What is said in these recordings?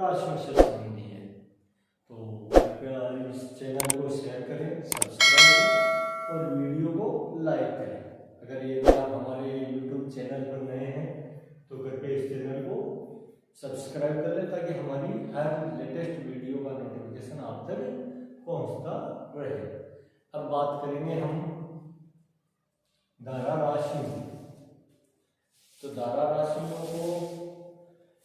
राशियों से संबंधी है। तो कृपया इस चैनल को शेयर करें, सब्सक्राइब करें और वीडियो को लाइक करें। अगर ये आप हमारे यूट्यूब चैनल पर नए हैं तो कृपया इस चैनल को सब्सक्राइब कर लें ताकि हमारी हर लेटेस्ट वीडियो का नोटिफिकेशन आप तक पहुंचता रहे। अब बात करेंगे हम धारा राशि। तो धारा राशियों को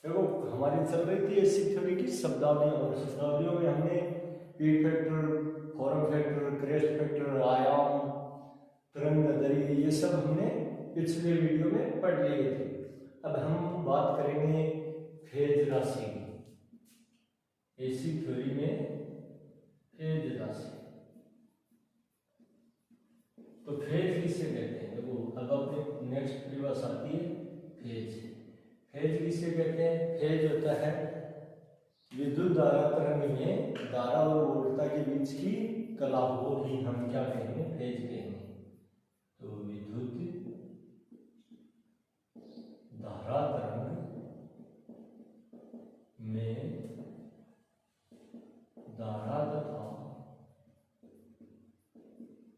देखो हमारी चल रही थी ऐसी थ्योरी की शब्दावली, और शब्दावलियों में हमने peak factor, form factor, crest factor, आयाम, तरंग दरी, ये सब हमने पिछले वीडियो में पढ़ लिए थे। अब हम बात करेंगे फेज राशि की। ऐसी थ्योरी में फेज राशि, तो फेज किसे कहते हैं? देखो अब अपने नेक्स्ट परिभाषा आती है फेज। फेज किसे कहते हैं? फेज होता है विद्युत धारा तरंग में धारा और वोल्टता के बीच की कला को ही हम क्या कहेंगे? फेज कहेंगे। तो विद्युत धारा तरंग में धारा तथा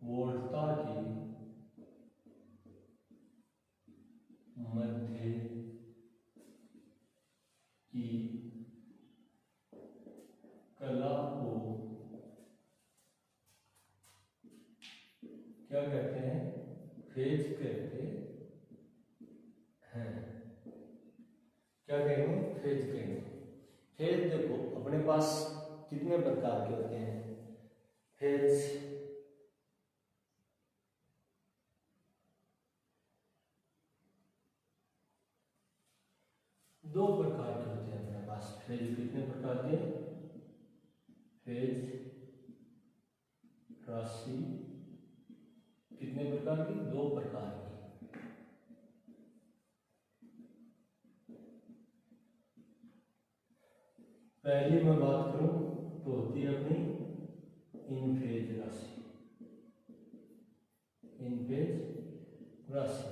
वोल्टता के मध्य की कला को क्या कहते हैं? फेज कहते हैं। क्या कहेंगे? फेज कहेंगे। फेज देखो अपने पास कितने प्रकार के होते हैं? फेज दो प्रकार के होते हैं अपने पास। फेज कितने प्रकार के? फेज राशि कितने प्रकार की? दो प्रकार की। पहली मैं बात करूं तो होती है अपनी इन फेज राशि, इन फेज राशि।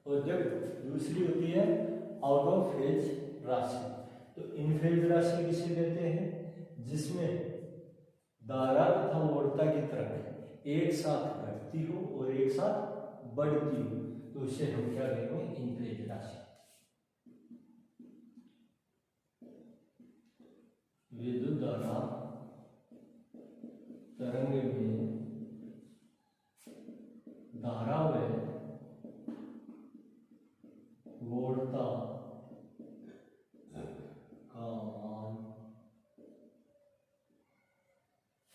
और जब दूसरी होती है आउट ऑफ फेज राशि। तो इन फेज राशि किसे कहते हैं? जिसमें धारा तथा वोल्टता की तरंग एक साथ घटती हो और एक साथ बढ़ती हो, तो इसे हम क्या कहेंगे? इन फेज राशि। विद्युत धारा तरंग में धारा व वोल्टता का मान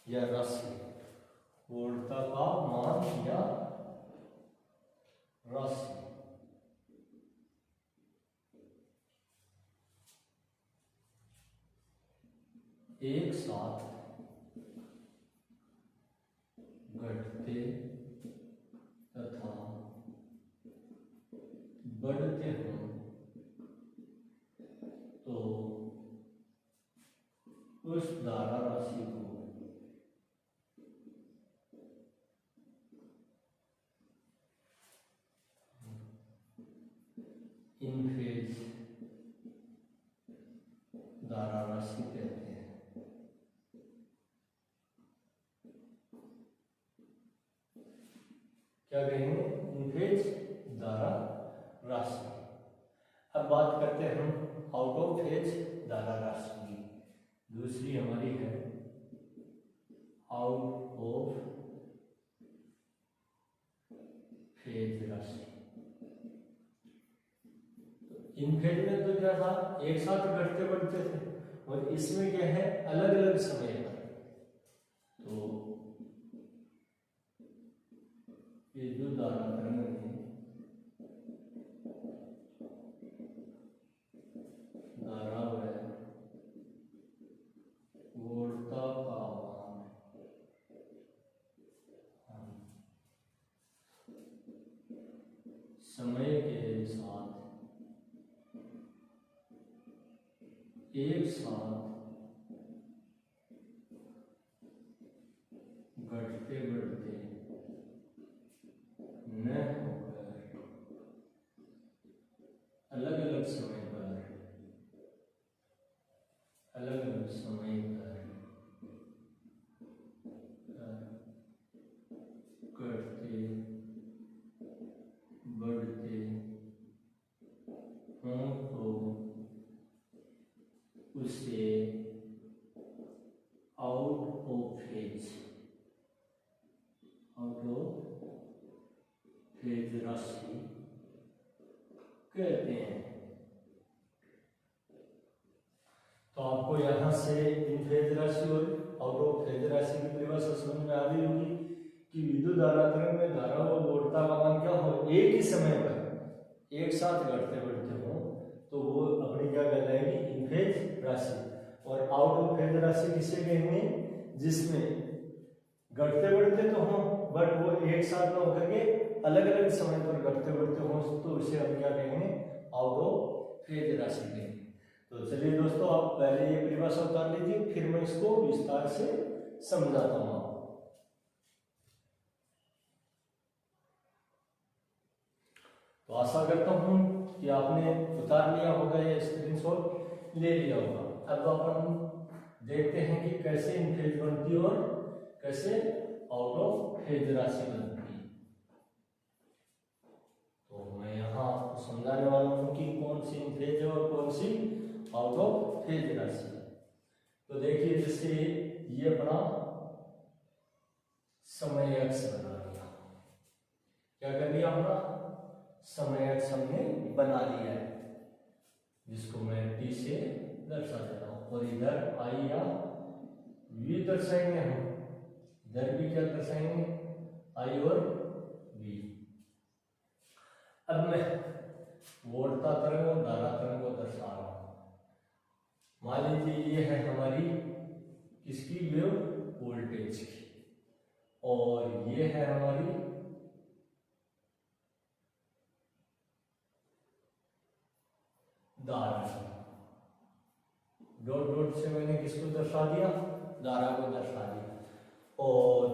या राशि, वोल्टता का मान या राशि एक साथ घटते तथा बढ़ते हो तो उस धारा राशि को इन फेज धारा राशि कहते हैं। क्या कहेंगे? इन फेज धारा राशि। अब बात करते हैं हम आउट ऑफ फेज धारा राशि की। दूसरी हमारी है आउट ऑफ फेज राशि। इन फेज में तो क्या था? एक साथ घटते बढ़ते थे, और इसमें क्या है? अलग अलग समय पर। तो विद्युत धारा तरंग में धारा व वोल्टता का मान समय के साथ एक साथ घटते बढ़ते न होकर अलग अलग समय पर अलग हो उसे आउट ऑफ फेज राशि कहते हैं। तो आपको यहां से इन फेज राशि और आउट ऑफ फेज राशि की परिभाषा समझ में आ गई होगी कि विद्युत धारा तरंग में धारा और वोल्टता का मान क्या हो, एक ही समय पर एक साथ घटते बढ़ते हो तो वो अपनी क्या कहलाएगी, इन फेज राशि। और आउट ऑफ फेज राशि किसे कहेंगे, जिसमें घटते बढ़ते तो हो बट वो एक साथ ना होकर के अलग अलग समय पर घटते बढ़ते हो, तो उसे हम क्या कहेंगे, आउट ऑफ फेज राशि कहेंगे। तो चलिए दोस्तों, आप पहले ये परिभाषा उतार लीजिए, फिर मैं इसको विस्तार से समझाता हूँ। तो आशा करता हूं कि आपने उतार लिया होगा या स्क्रीनशॉट ले लिया होगा। अब अपन देखते हैं कि कैसे इन फेज बनती है और कैसे आउट ऑफ फेज राशि बनती है। तो मैं यहाँ आपको समझाने वाला हूँ कि कौन सी इन फेज है और कौन सी आउट ऑफ फेज राशि है। तो देखिए, जैसे ये अपना समय अक्ष बना लिया, क्या कर लिया अपना समय अक्ष हमने बना लिया है, जिसको मैं टी से दर्शा देता हूं। और इधर आई या वी दर्शाएंगे हम, इधर भी क्या दर्शाएंगे, आई और वी। अब मैं वोल्टता तरंग और धारा तरंग को दर्शा रहा हूं। मान लीजिए ये है हमारी किसकी वेव, वोल्टेज की, और ये है हमारी धारा। डॉट डॉट से मैंने किसको दर्शा दिया, धारा को दर्शा दिया। और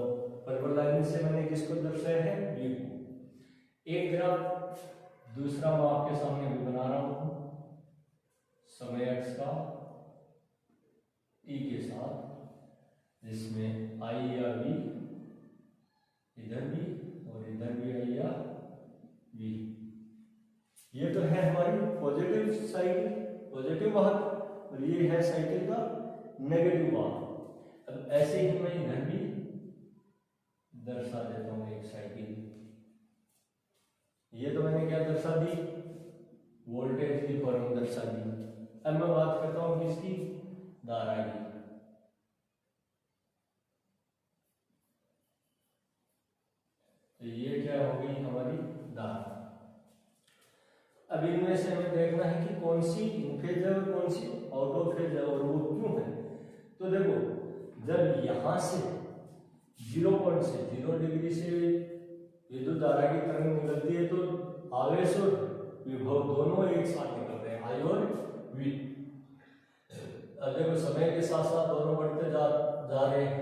पर्पल लाइन से मैंने किसको दर्शाया है, वी को। एक ग्राफ दूसरा मैं आपके सामने भी बना रहा हूं, समय अक्ष का टी के साथ, जिसमें आई या वी इधर भी और इधर भी आई या वी। ये तो है हमारी पॉजिटिव साइकिल, पॉजिटिव वाहक, और ये है साइकिल का नेगेटिव वाहक। अब ऐसे ही मैं इधर भी दर्शा देता हूं एक साइकिल। ये तो मैंने क्या दर्शा दी, वोल्टेज की फॉर्म दर्शा दी। अब मैं बात करता हूं किसकी, धारा की। तो ये क्या हो गई हमारी धारा। अब इनमें से हमें देखना है कि कौन सी इन फेज है और कौन सी आउट ऑफ फेज है, और वो क्यों है। तो देखो, जब यहां से 0 डिग्री से विद्युत धारा की तरंग निकलती है तो आवेश और विभव दोनों एक साथ निकल रहे हैं, आई और वी। अब देखो, समय के साथ साथ दोनों बढ़ते जा रहे हैं।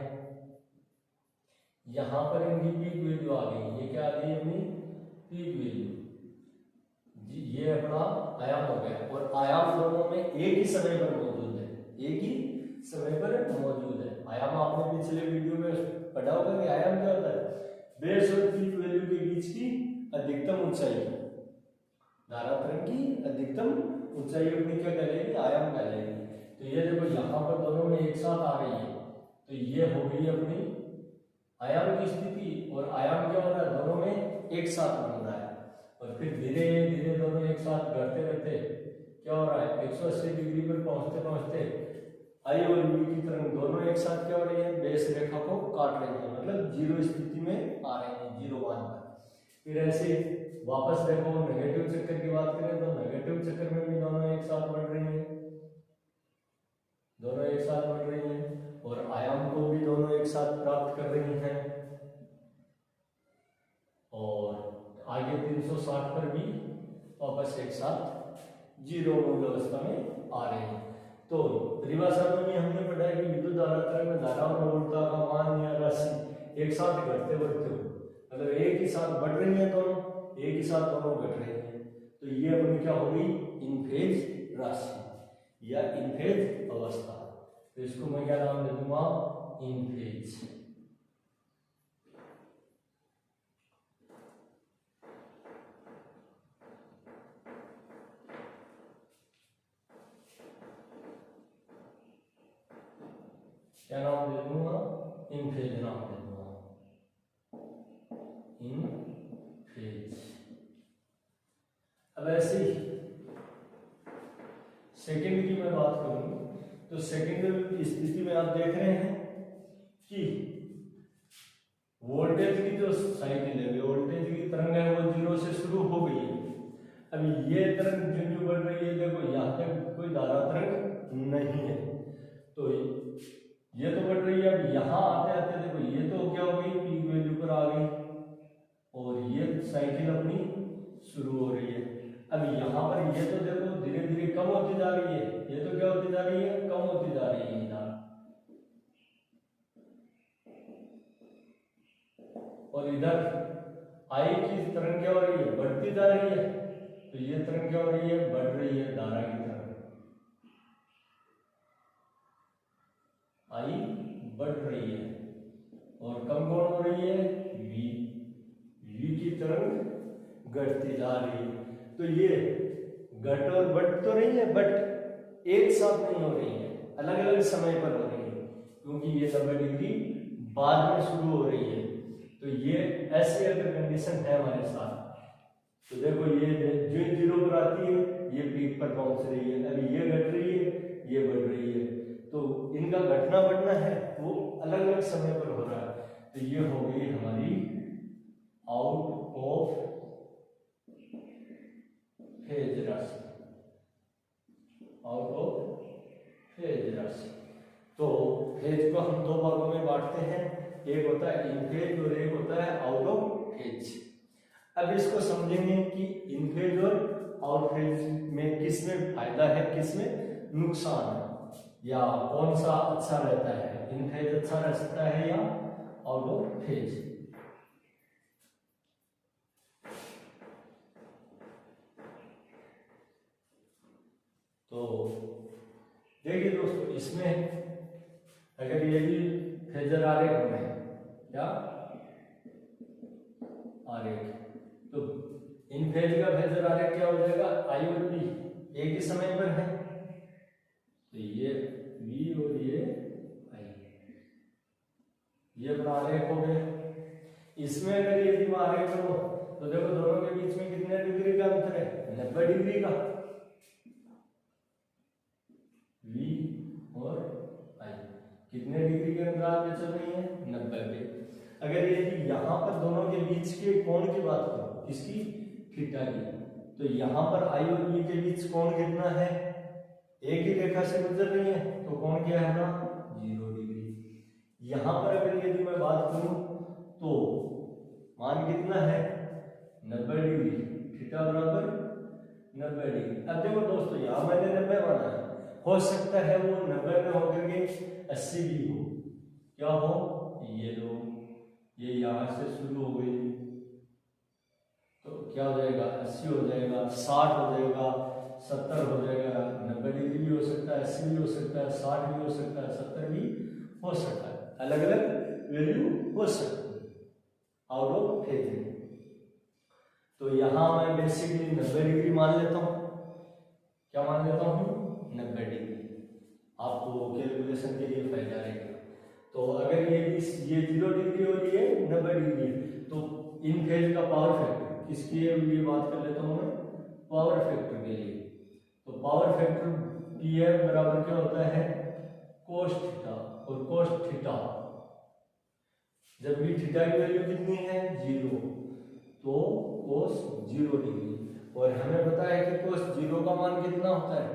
यहां पर इनकी पीक वैल्यू आ गई, ये क्या आ गई अपनी पीक वैल्यू, ये अपना आयाम हो गया। और आयाम दोनों में एक ही समय पर मौजूद है, एक ही समय पर मौजूद है। आयाम आपने पिछले वीडियो में पढ़ा होगा कि आयाम क्या होता है, बेस और पीक वैल्यू के बीच की अधिकतम ऊंचाई, धारा तरंग की अधिकतम ऊंचाई अपनी क्या कहलाएगी, आयाम कहलाएगी। तो ये देखो, यहाँ पर दोनों में एक साथ आ रही है, तो ये हो गई अपनी आयाम की स्थिति। और आयाम क्या हो रहा है, दोनों में एक साथ बन रहा है। और फिर धीरे धीरे दोनों एक साथ बढ़ते रहते क्या हो रहा है, 180 डिग्री पर पहुंचते पहुंचते आई और वी की तरंग दोनों एक साथ क्या हो रही है, बेस रेखा को काट रही है, मतलब जीरो स्थिति में आ रही है, 0 मान पर। फिर ऐसे वापस देखो, नेगेटिव चक्कर की बात करें तो नेगेटिव चक्कर में भी दोनों एक साथ बढ़ रही है, दोनों एक साथ बढ़ रही है। और आयाम को भी दोनों एक साथ प्राप्त कर रही हैं। और आगे 360 पर भी वापस एक साथ 0 मूल अवस्था में आ रहे हैं। तो परिभाषा में हमने पढ़ा है कि विद्युत धारा तरंग में धारा और वोल्टता का मान या राशि एक साथ घटते बढ़ते हो, मतलब एक ही साथ बढ़ रही है दोनों, एक ही साथ दोनों घट रहे हैं। तो ये अपनी क्या होगी, इन फेज राशि या इन फेज अवस्था। तो इसको मैं क्या नाम दे दूंगा, इन फेज। क्या नाम दे दूंगा, इन फेज नाम दे दूंगा, इन फेज। अब ऐसे ही सेकेंड की मैं बात करूं तो सेकेंड की स्थिति में आप देख रहे हैं कि वोल्टेज की जो साइकिल है, वोल्टेज की तरंग है वो 0 से शुरू हो गई है। अब ये तरंग जो बढ़ रही है, देखो यहाँ तक कोई धारा तरंग नहीं है, तो ये तो बढ़ रही है। अब यहाँ आते आते देखो ये तो क्या हो गई, पीक वैल्यू पर आ गई और ये साइकिल अपनी शुरू हो रही है। अब यहाँ पर ये तो देखो धीरे धीरे कम होती जा रही है, ये तो क्या होती जा रही है, कम होती जा रही है इधर, और इधर आई की तरंग क्या हो रही है, बढ़ती जा रही है। तो ये तरंग क्या हो रही है, बढ़ रही है, धारा की तरंग आई बढ़ रही है और कम कौन हो रही है, वी, वी की तरंग घटती जा रही है। तो ये घट और बढ़ तो रही है, बट एक साथ नहीं हो रही है, अलग अलग समय पर हो रही है, क्योंकि ये 90 डिग्री बाद में शुरू हो रही है। तो ये ऐसी अगर कंडीशन है हमारे साथ, तो देखो ये जो 0 पर आती है ये पीक पर पहुंच रही है, अभी ये घट रही है, ये बढ़ रही है, तो इनका घटना बढ़ना है वो अलग अलग समय पर हो रहा है। तो ये हो गई हमारी आउट ऑफ फेज राशि, आउट ऑफ फेज राशि। तो फेज को हम 2 भागों में बांटते हैं, एक होता है इन फेज और एक होता है आउट ऑफ फेज। अब इसको समझेंगे कि इन फेज और आउट फेज में किस में फायदा है, किस में नुकसान है, या कौन सा अच्छा रहता है, इन फेज अच्छा रह सकता है या आउट ऑफ फेज। तो देखिए दोस्तों, इसमें अगर ये भी फेजर आरेख में क्या आरेख, तो इन फेज का फेजर आरेख क्या हो जाएगा, आई और पी एक ही समय पर है, तो ये वी और ये आई, ये अपना आरेख हो गया। इसमें अगर ये भी आरेख करो तो देखो दोनों के बीच में कितने डिग्री का अंतर है, 90 डिग्री का, V और I कितने डिग्री के अंतराल पे चल रही है, 90 पे। अगर यदि यहाँ पर दोनों के बीच के कोण की बात करो, किसकी, थीटा की, तो यहाँ पर I और V के बीच कोण कितना है, एक ही रेखा से गुजर रही है, तो कोण क्या है ना, 0 डिग्री। यहाँ पर अगर यदि मैं बात करूं तो मान कितना है, 90 डिग्री, थीटा बराबर 90 डिग्री। अब देखो दोस्तों, यहाँ मैंने 90 माना है, हो सकता है वो 90 में होकर के 80 भी हो, क्या हो, ये लो, ये यहाँ से शुरू हो गई तो क्या हो जाएगा, 80 हो जाएगा, 60 हो जाएगा, 70 हो जाएगा, 90 डिग्री भी हो सकता है, 80 भी हो सकता है, 60 भी हो सकता है, 70 भी हो सकता है, अलग अलग वैल्यू हो सकती है आउट ऑफ फेज में। तो यहाँ मैं बेसिकली 90 डिग्री मान लेता हूँ, क्या मान लेता हूँ, 90 डिग्री, आपको कैलकुलेशन के लिए फायदा रहेगा। तो अगर ये 0 डिग्री और ये 90 डिग्री है, तो इन फेज का पावर फैक्टर किसकी है, ये बात कर लेता हूँ मैं, पावर फैक्टर के लिए। तो पावर फैक्टर पीएफ बराबर क्या होता है, कोस थीटा, और कोस थीटा जब भी थीटा की वैल्यू कितनी है, 0, तो कोस 0 डिग्री, और हमें पता है कि कोस 0 का मान कितना होता है,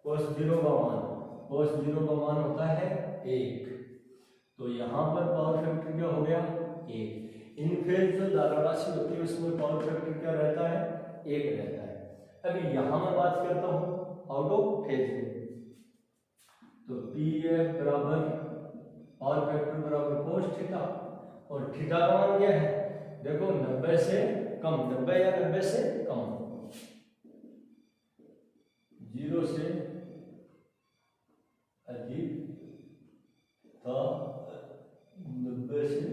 कोस 0 का मान होता है 1। तो यहाँ पर पावर फैक्टर क्या हो गया, 1। इन फेज जो धारा राशि होती है उसमें पावर फैक्टर क्या रहता है, 1 रहता है। अभी यहाँ मैं बात करता हूँ आउट ऑफ फेज में, तो पी एफ बराबर पावर फैक्टर बराबर कोस थीटा, और थीटा का मान क्या है, देखो 90 से कम, 90 या 90 से कम, 0 से अधिक था 90 से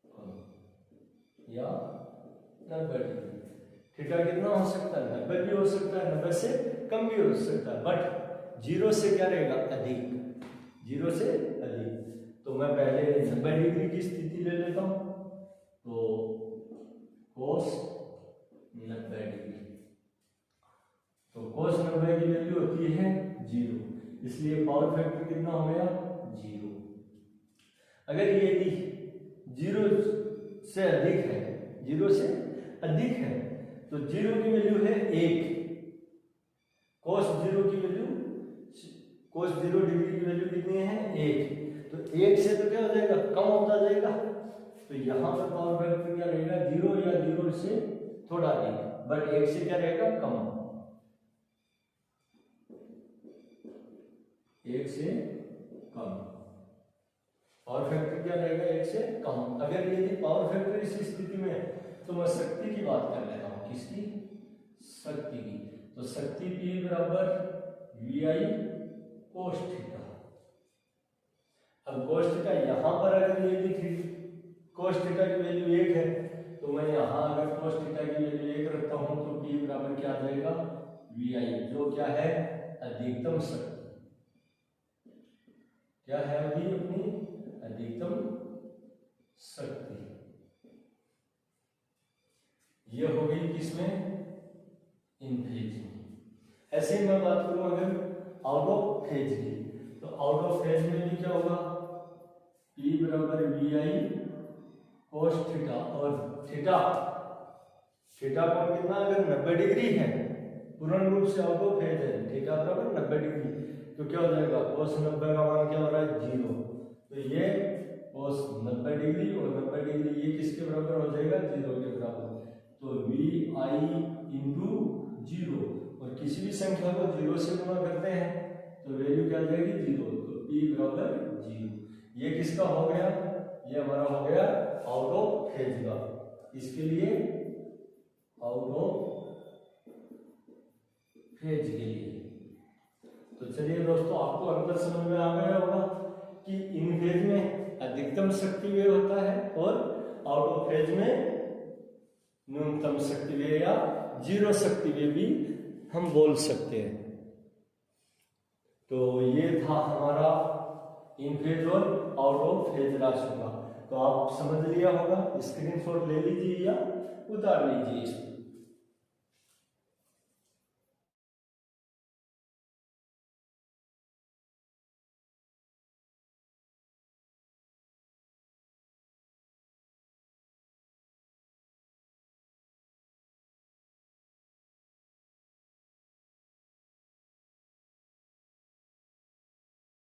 कम, या 90 डिग्री। थीटा कितना हो सकता है, 90 भी हो सकता है, 90 से कम भी हो सकता है, बट 0 से क्या रहेगा, अधिक, 0 से अधिक। तो मैं पहले 90 डिग्री की स्थिति ले लेता हूं, तो cos 90 डिग्री, तो cos 90 की वैल्यू होती है 0, इसलिए पावर फैक्टर कितना हो गया 0। अगर ये 0 से अधिक है, 0 से अधिक है तो 0 की वैल्यू है 1, cos 0 की वैल्यू, cos 0 डिग्री की वैल्यू कितनी है 1, तो 1 से तो क्या हो जाएगा कम होता जाएगा, तो यहां पर पावर फैक्टर क्या रहेगा 0 या 0 से थोड़ा अधिक, बट 1 से क्या रहेगा कम, 1 से कम, पावर फैक्टर क्या रहेगा 1 से कम। अगर यदि पावर फैक्टर इस स्थिति में है तो मैं शक्ति की बात कर लेता हूं, किसकी, शक्ति की, तो शक्ति P बराबर VI cos थीटा। अब cos थीटा यहां पर अगर यदि cos थीटा की वैल्यू 1 है तो मैं यहां अगर cos थीटा की वैल्यू 1 रखता हूं तो P बराबर क्या आ जाएगा VI, जो क्या है अधिकतम शक्ति, क्या है अभी अपनी अधिकतम शक्ति। ये हो गई किसमें, इन फेज में। ऐसे ही मैं बात करूं अगर आउट ऑफ फेज की, तो आउट ऑफ फेज में भी क्या होगा, P बराबर VI cos थीटा, और थीटा कोण कितना, अगर 90 डिग्री है, पूर्ण रूप से आउट ऑफ फेज है, थीटा बराबर 90 डिग्री, तो क्या हो जाएगा cos 90 का मान क्या हो रहा है 0, तो ये cos 90 डिग्री और 90 डिग्री ये किसके बराबर हो जाएगा 0 के बराबर, तो VI इंटू 0, और किसी भी संख्या को 0 से गुणा करते हैं तो वैल्यू क्या आ जाएगी 0, तो P बराबर 0। ये किसका हो गया, ये हमारा हो गया आउट ऑफ फेज का, इसके लिए आउट ऑफ फेज के लिए। तो चलिए दोस्तों, आपको अंतर समझ में आ गया होगा कि इन फेज में अधिकतम शक्ति व्यय होता है और आउट ऑफ फेज में न्यूनतम शक्ति व्यय या 0 शक्ति व्यय भी हम बोल सकते हैं। तो ये था हमारा इन फेज और आउट ऑफ फेज राशियों का, तो आप समझ लिया होगा, स्क्रीनशॉट ले लीजिए या उतार लीजिए इसको।